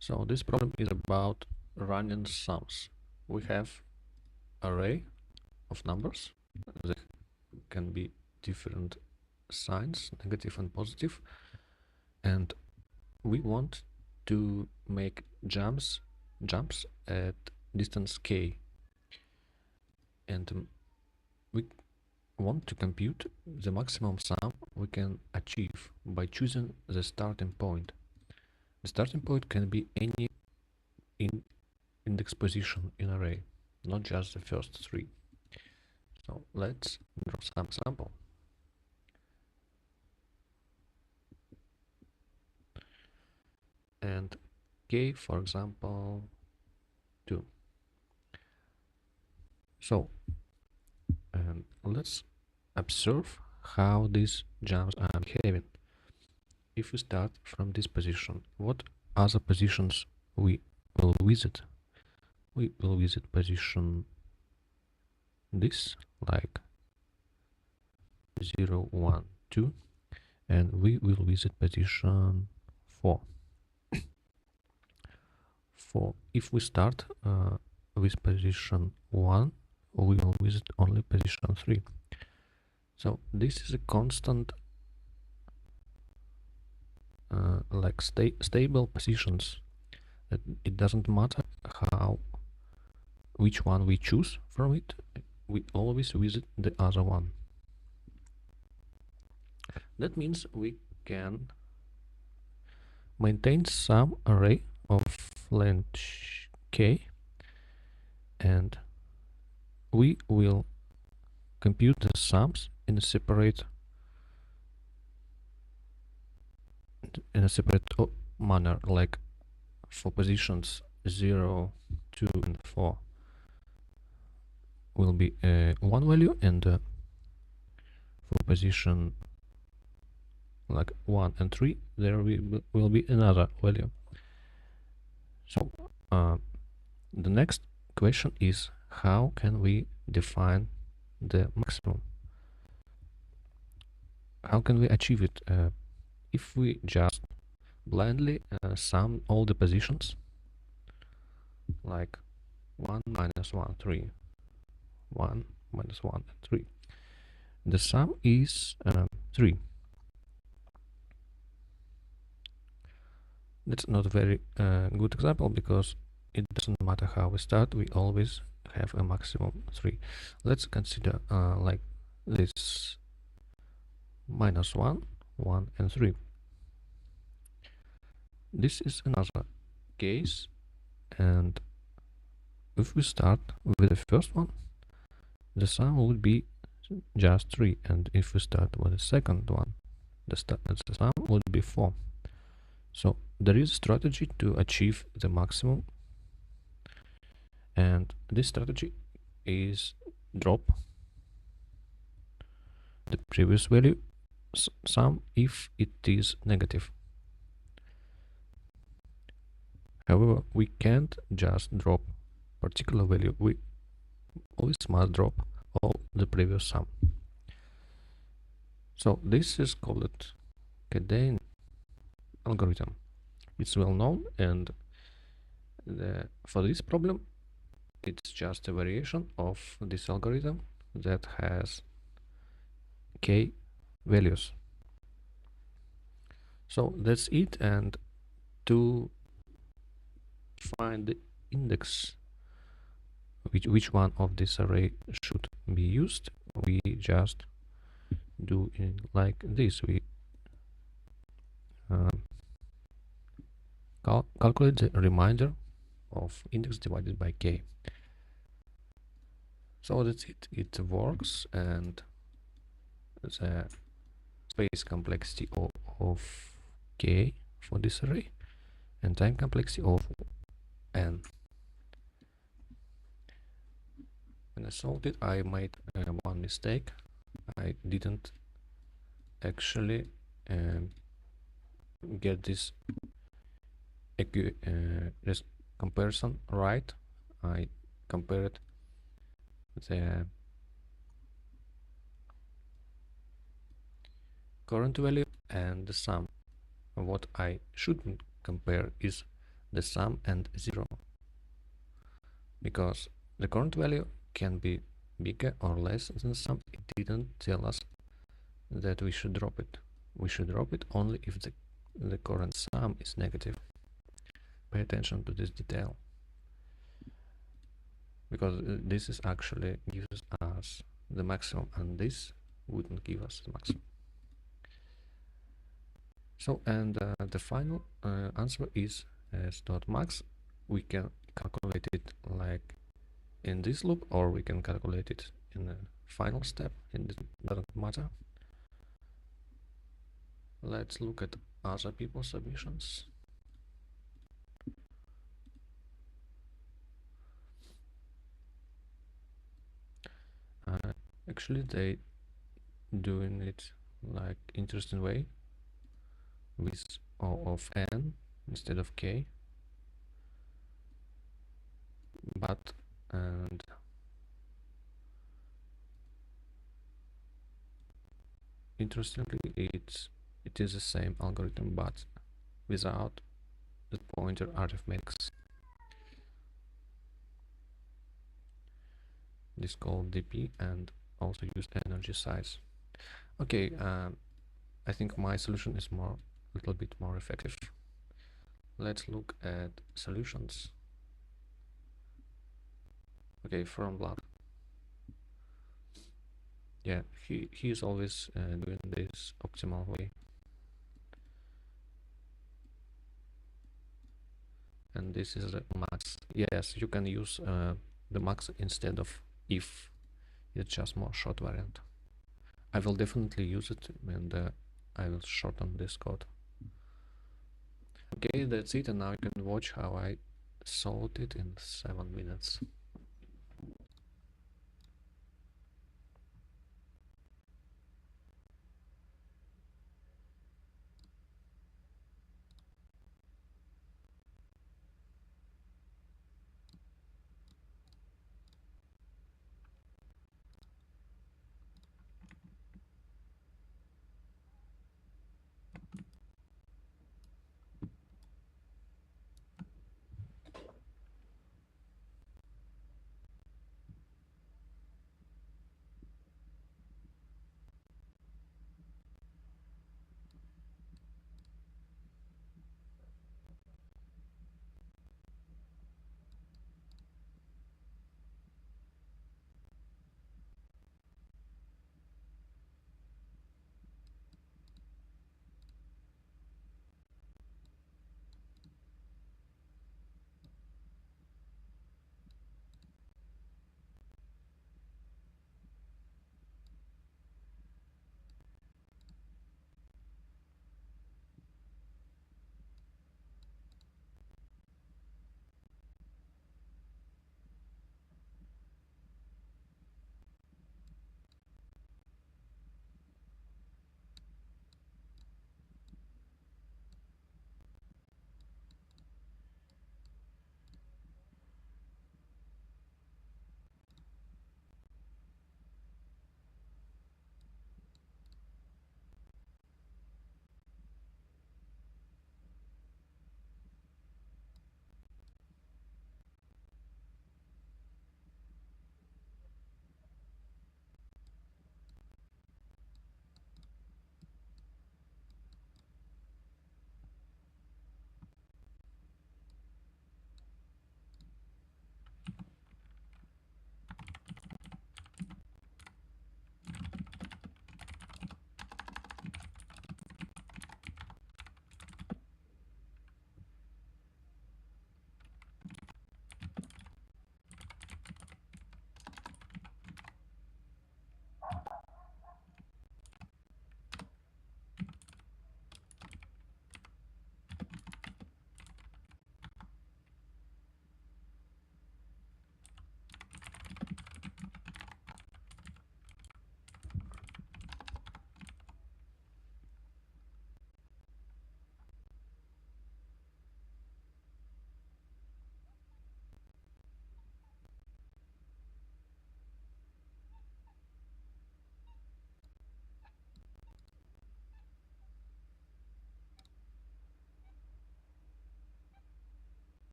So this problem is about running sums. We have array of numbers. They can be different signs, negative and positive, and we want to make jumps at distance k, and we want to compute the maximum sum we can achieve by choosing the starting point. The starting point can be any index position in array, not just the first three. So let's draw some sample. And k, for example, 2. So let's observe how these jumps are behaving. If we start from this position, what other positions we will visit? We will visit position this, like 0, 1, 2, and we will visit position 4. If we start with position 1, we will visit only position 3. So this is a constant like stable positions, that it doesn't matter which one we choose from it, we always visit the other one. That means we can maintain some array of length k, and we will compute the sums in a separate manner, like for positions 0, 2, and 4 will be one value, and for position like 1 and 3 there will be another value. So the next question is, how can we define the maximum? How can we achieve it? If we just blindly sum all the positions, like 1 minus 1, 3, 1 minus 1, and 3, the sum is 3. That's not a very good example, because it doesn't matter how we start, we always have a maximum 3. Let's consider like this: minus 1, 1, and 3. This is another case, and if we start with the first one, the sum would be just 3, and if we start with the second one, the sum would be 4. So there is a strategy to achieve the maximum, and this strategy is drop the previous value sum if it is negative. However, we can't just drop particular value, we always must drop all the previous sum. So this is called Cadane algorithm. It's well known, and for this problem it's just a variation of this algorithm that has k values. So that's it, and to find the index which one of this array should be used, we just do it like this. We calculate the remainder of index divided by k. So that's it. It works, and the space complexity of k for this array and time complexity of n. When I solved it, I made one mistake. I didn't actually get this comparison right. I compared the current value and the sum. What I should compare is the sum and 0, because the current value can be bigger or less than sum. It didn't tell us that we should drop it. We should drop it only if the current sum is negative. Pay attention to this detail, because this is actually gives us the maximum, and this wouldn't give us the maximum. So, and the final answer is s.max. We can calculate it like in this loop, or we can calculate it in the final step. It doesn't matter. Let's look at other people's submissions. Actually, they doing it like interesting way with O of n instead of k, but and interestingly it is the same algorithm but without the pointer arithmetics. This called dp and also use energy size. Okay, I think my solution is a little bit more effective. Let's look at solutions. Okay, from blood. Yeah, he is always doing this optimal way. And this is the max. Yes, you can use the max instead of if. It's just more short variant. I will definitely use it, and I will shorten this code. Okay, that's it, and now you can watch how I solved it in 7 minutes.